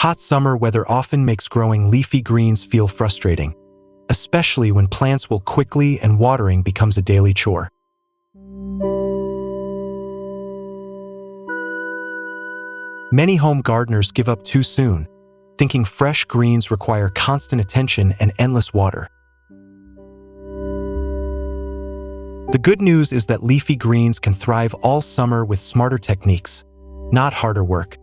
Hot summer weather often makes growing leafy greens feel frustrating, especially when plants will quickly and watering becomes a daily chore. Many home gardeners give up too soon, thinking fresh greens require constant attention and endless water. The good news is that leafy greens can thrive all summer with smarter techniques, not harder work.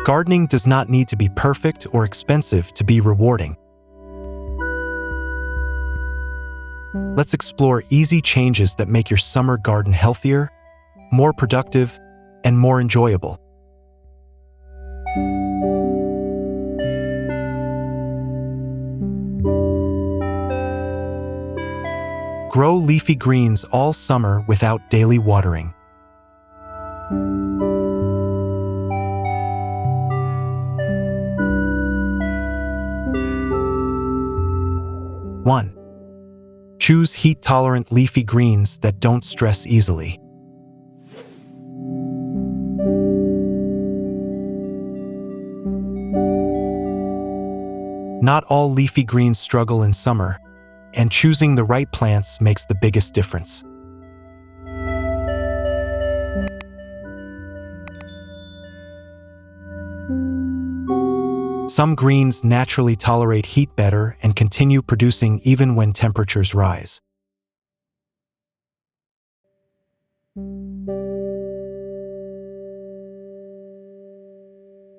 Gardening does not need to be perfect or expensive to be rewarding. Let's explore easy changes that make your summer garden healthier, more productive, and more enjoyable. Grow leafy greens all summer without daily watering. One, choose heat-tolerant leafy greens that don't stress easily. Not all leafy greens struggle in summer, and choosing the right plants makes the biggest difference. Some greens naturally tolerate heat better and continue producing even when temperatures rise.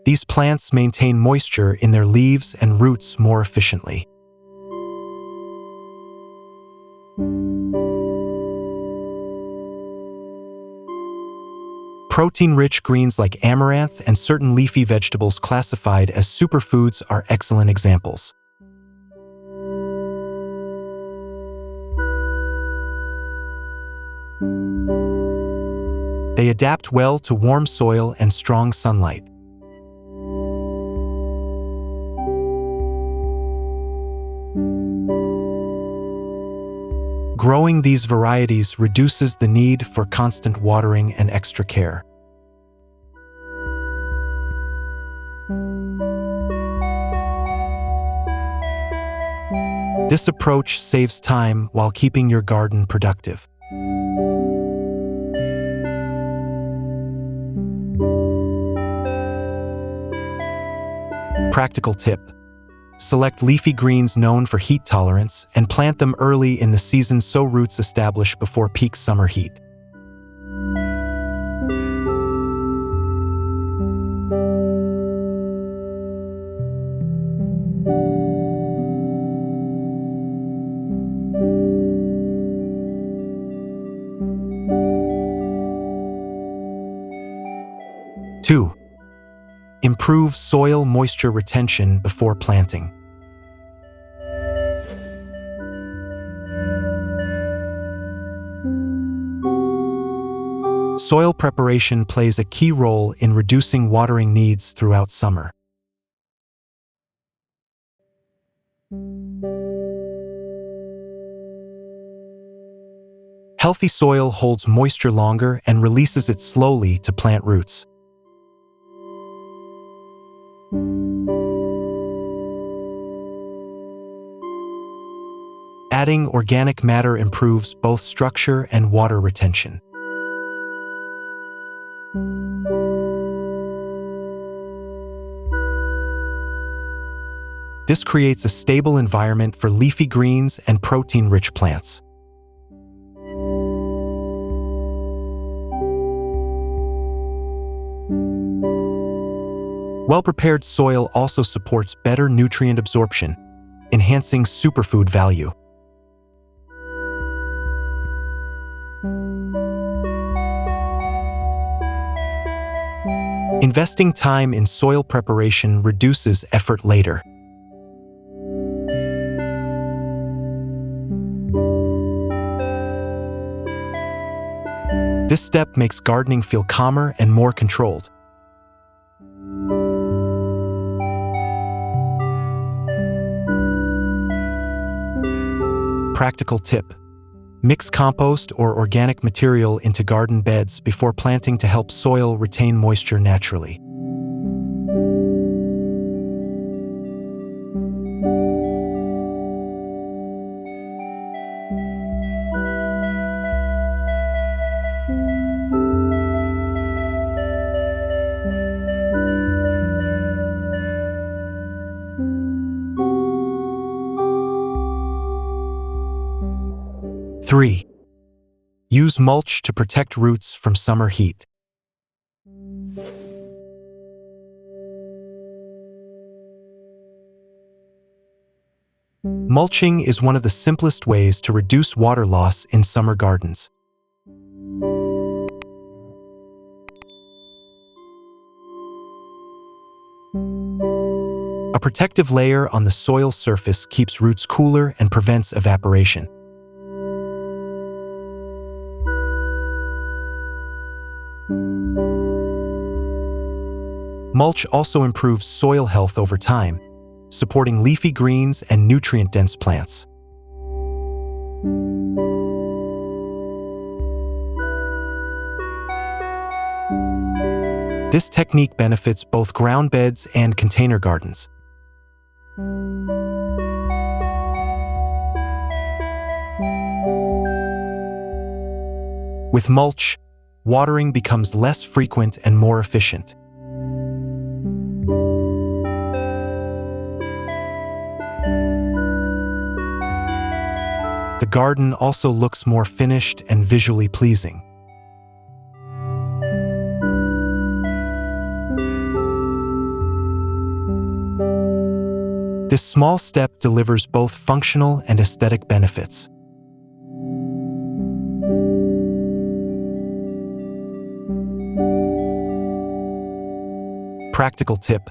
These plants maintain moisture in their leaves and roots more efficiently. Protein-rich greens like amaranth and certain leafy vegetables classified as superfoods are excellent examples. They adapt well to warm soil and strong sunlight. Growing these varieties reduces the need for constant watering and extra care. This approach saves time while keeping your garden productive. Practical tip: select leafy greens known for heat tolerance and plant them early in the season so roots establish before peak summer heat. Two, improve soil moisture retention before planting. Soil preparation plays a key role in reducing watering needs throughout summer. Healthy soil holds moisture longer and releases it slowly to plant roots. Adding organic matter improves both structure and water retention. This creates a stable environment for leafy greens and protein-rich plants. Well-prepared soil also supports better nutrient absorption, enhancing superfood value. Investing time in soil preparation reduces effort later. This step makes gardening feel calmer and more controlled. Practical tip: Mix compost or organic material into garden beds before planting to help soil retain moisture naturally. Three, use mulch to protect roots from summer heat. Mulching is one of the simplest ways to reduce water loss in summer gardens. A protective layer on the soil surface keeps roots cooler and prevents evaporation. Mulch also improves soil health over time, supporting leafy greens and nutrient-dense plants. This technique benefits both ground beds and container gardens. With mulch, watering becomes less frequent and more efficient. The garden also looks more finished and visually pleasing. This small step delivers both functional and aesthetic benefits. Practical tip: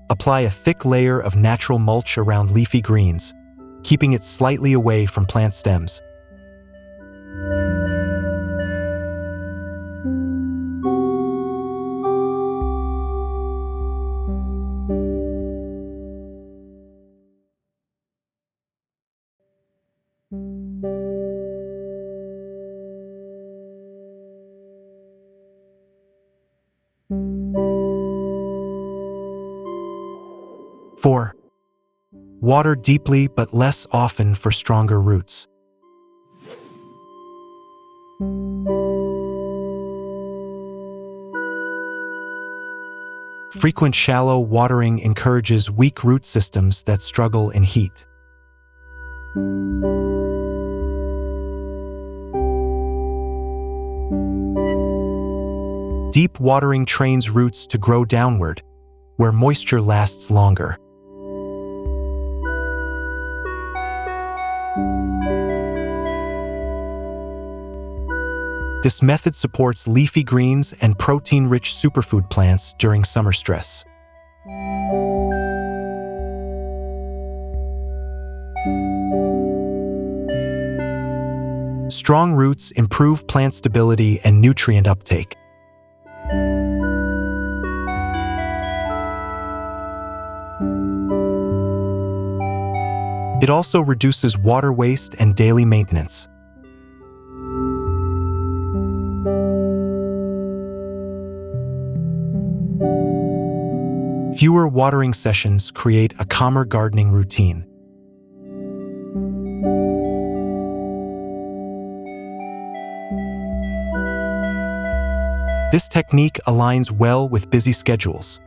apply a thick layer of natural mulch around leafy greens, keeping it slightly away from plant stems. Four, water deeply but less often for stronger roots. Frequent shallow watering encourages weak root systems that struggle in heat. Deep watering trains roots to grow downward, where moisture lasts longer. This method supports leafy greens and protein-rich superfood plants during summer stress. Strong roots improve plant stability and nutrient uptake. It also reduces water waste and daily maintenance. Fewer watering sessions create a calmer gardening routine. This technique aligns well with busy schedules.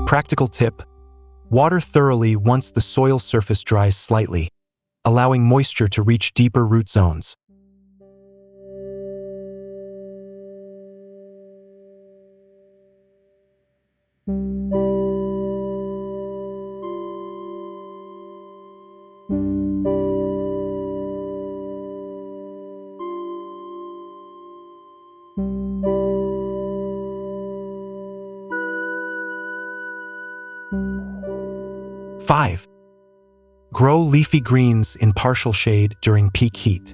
Practical tip: water thoroughly once the soil surface dries slightly, allowing moisture to reach deeper root zones. Five, grow leafy greens in partial shade during peak heat.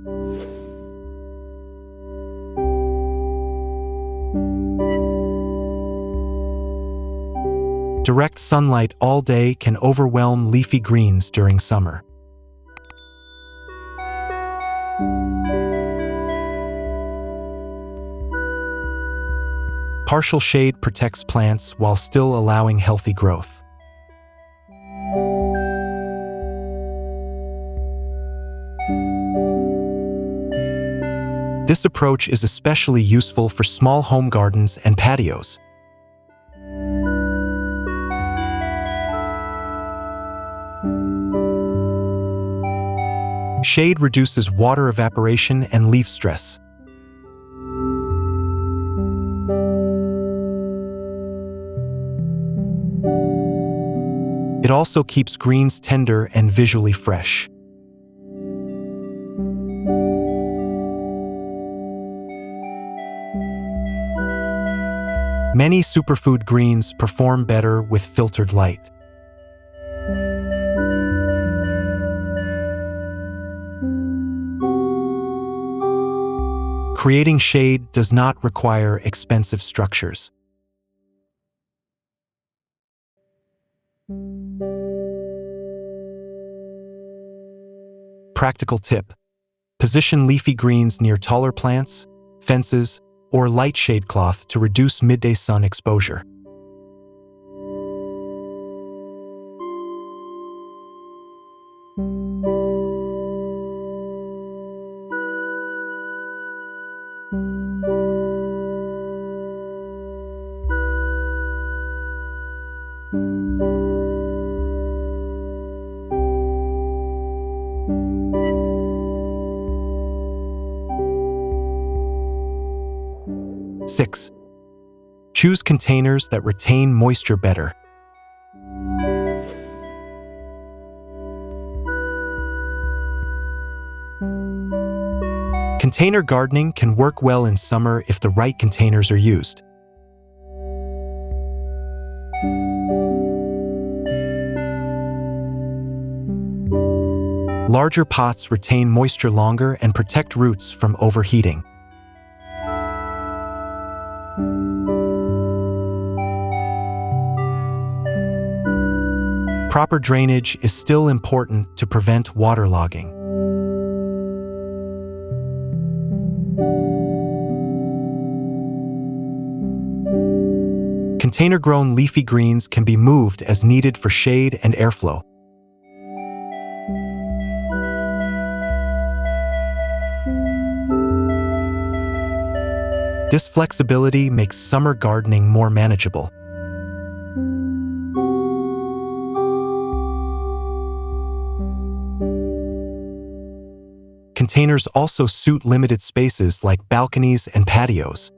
Direct sunlight all day can overwhelm leafy greens during summer. Partial shade protects plants while still allowing healthy growth. This approach is especially useful for small home gardens and patios. Shade reduces water evaporation and leaf stress. It also keeps greens tender and visually fresh. Many superfood greens perform better with filtered light. Creating shade does not require expensive structures. Practical tip: position leafy greens near taller plants, fences, or light shade cloth to reduce midday sun exposure. Six, choose containers that retain moisture better. Container gardening can work well in summer if the right containers are used. Larger pots retain moisture longer and protect roots from overheating. Proper drainage is still important to prevent waterlogging. Container-grown leafy greens can be moved as needed for shade and airflow. This flexibility makes summer gardening more manageable. Containers also suit limited spaces like balconies and patios.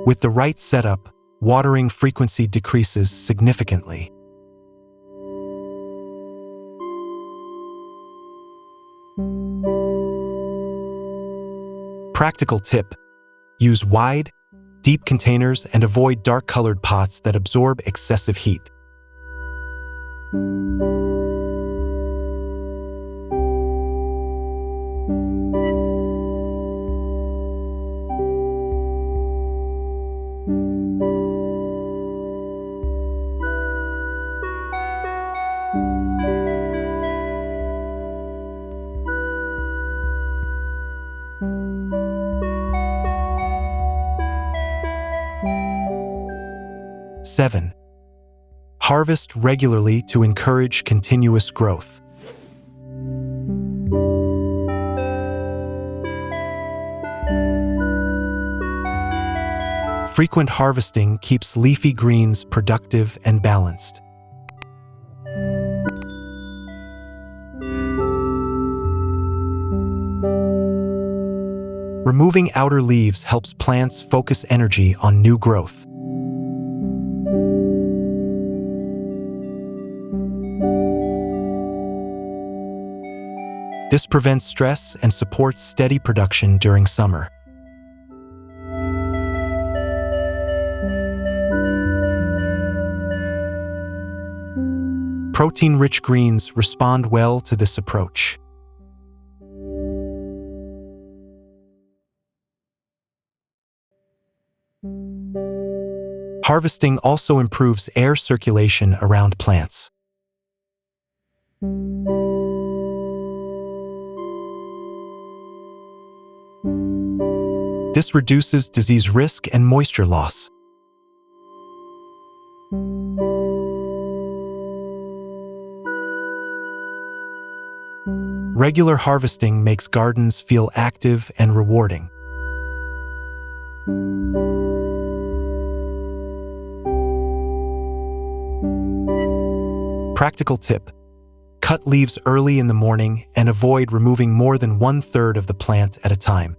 With the right setup, watering frequency decreases significantly. Practical tip: use wide, deep containers and avoid dark-colored pots that absorb excessive heat. Seven, harvest regularly to encourage continuous growth. Frequent harvesting keeps leafy greens productive and balanced. Removing outer leaves helps plants focus energy on new growth. This prevents stress and supports steady production during summer. Protein-rich greens respond well to this approach. Harvesting also improves air circulation around plants. This reduces disease risk and moisture loss. Regular harvesting makes gardens feel active and rewarding. Practical tip: cut leaves early in the morning and avoid removing more than 1/3 of the plant at a time.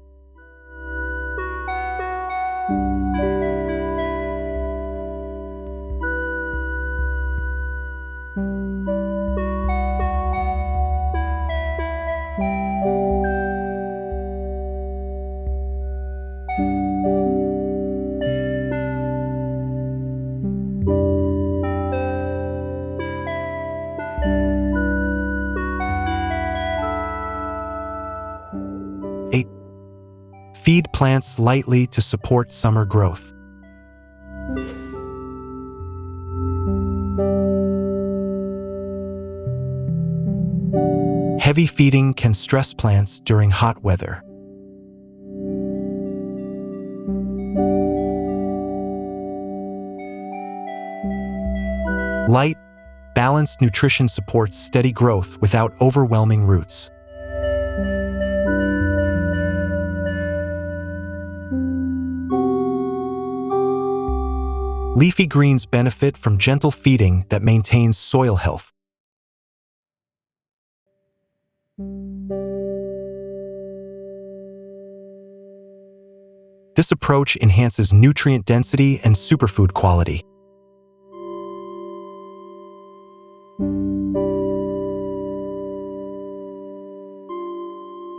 Feed plants lightly to support summer growth. Heavy feeding can stress plants during hot weather. Light, balanced nutrition supports steady growth without overwhelming roots. Leafy greens benefit from gentle feeding that maintains soil health. This approach enhances nutrient density and superfood quality.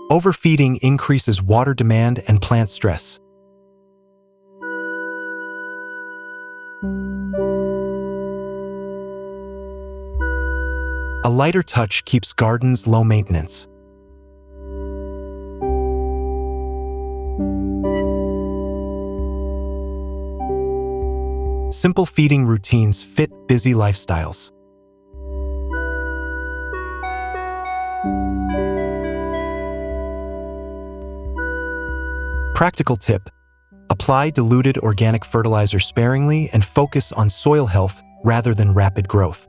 Overfeeding increases water demand and plant stress. A lighter touch keeps gardens low maintenance. Simple feeding routines fit busy lifestyles. Practical tip: apply diluted organic fertilizer sparingly and focus on soil health rather than rapid growth.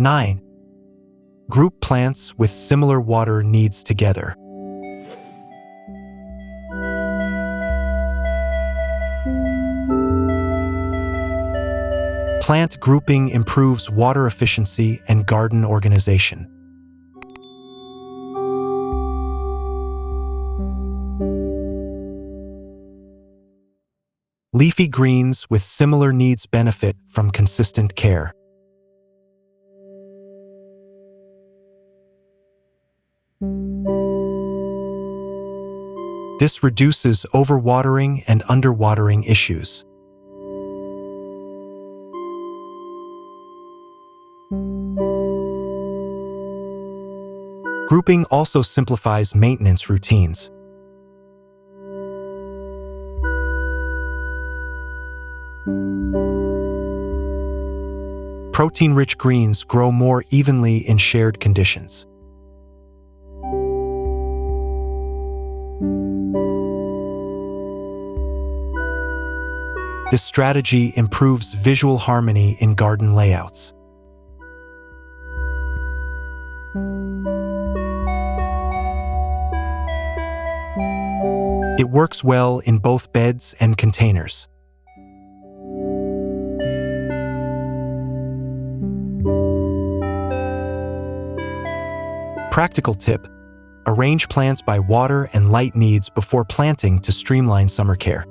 Nine. Group plants with similar water needs together. Plant grouping improves water efficiency and garden organization. Leafy greens with similar needs benefit from consistent care. This reduces overwatering and underwatering issues. Grouping also simplifies maintenance routines. Protein-rich greens grow more evenly in shared conditions. This strategy improves visual harmony in garden layouts. It works well in both beds and containers. Practical tip: arrange plants by water and light needs before planting to streamline summer care.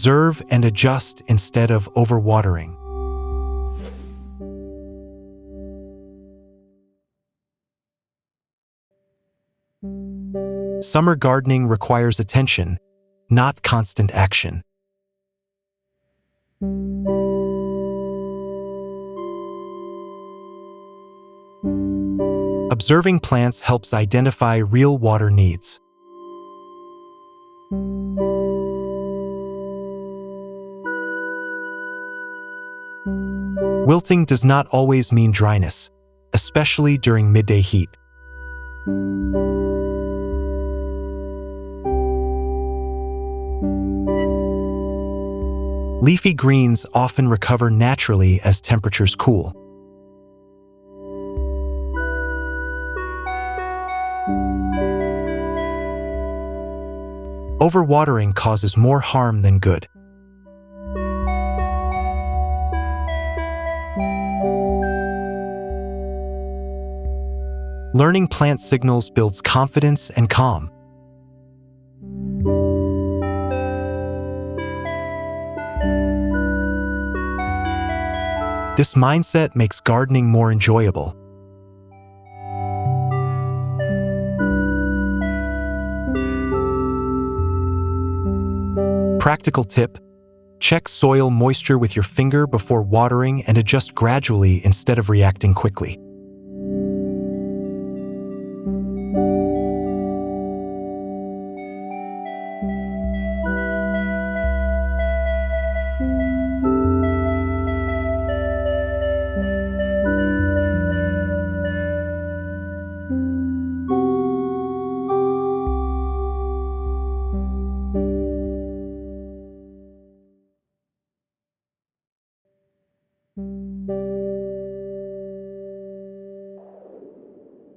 Observe and adjust instead of overwatering. Summer gardening requires attention, not constant action. Observing plants helps identify real water needs. Wilting does not always mean dryness, especially during midday heat. Leafy greens often recover naturally as temperatures cool. Overwatering causes more harm than good. Learning plant signals builds confidence and calm. This mindset makes gardening more enjoyable. Practical tip: check soil moisture with your finger before watering and adjust gradually instead of reacting quickly.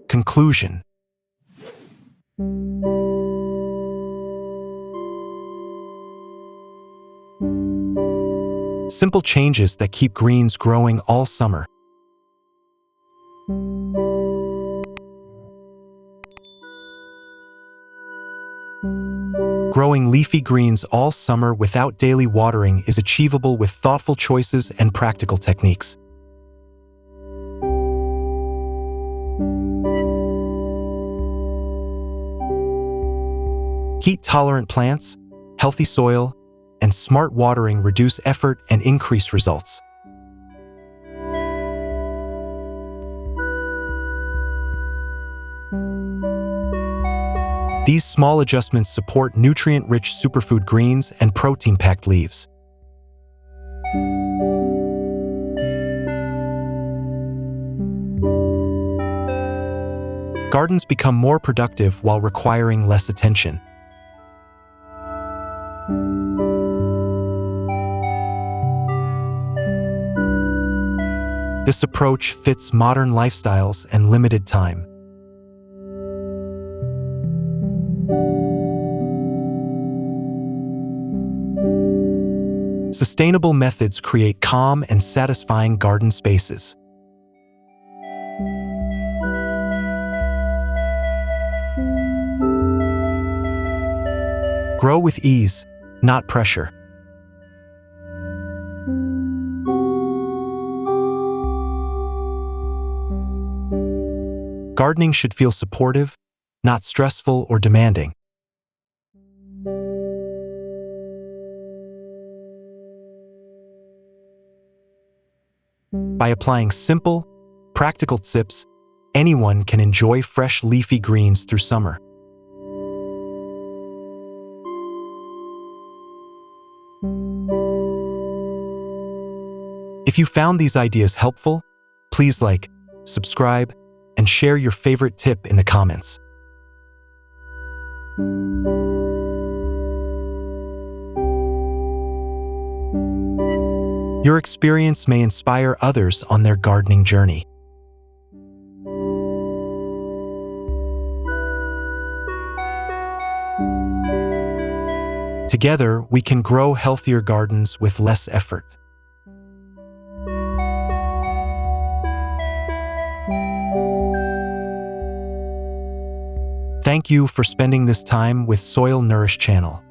Conclusion: simple changes that keep greens growing all summer. Growing leafy greens all summer without daily watering is achievable with thoughtful choices and practical techniques. Heat-tolerant plants, healthy soil, and smart watering reduce effort and increase results. These small adjustments support nutrient-rich superfood greens and protein-packed leaves. Gardens become more productive while requiring less attention. This approach fits modern lifestyles and limited time. Sustainable methods create calm and satisfying garden spaces. Grow with ease, not pressure. Gardening should feel supportive, not stressful or demanding. By applying simple, practical tips, anyone can enjoy fresh leafy greens through summer. If you found these ideas helpful, please like, subscribe, and share your favorite tip in the comments. Your experience may inspire others on their gardening journey. Together, we can grow healthier gardens with less effort. Thank you for spending this time with Soil Nourish channel.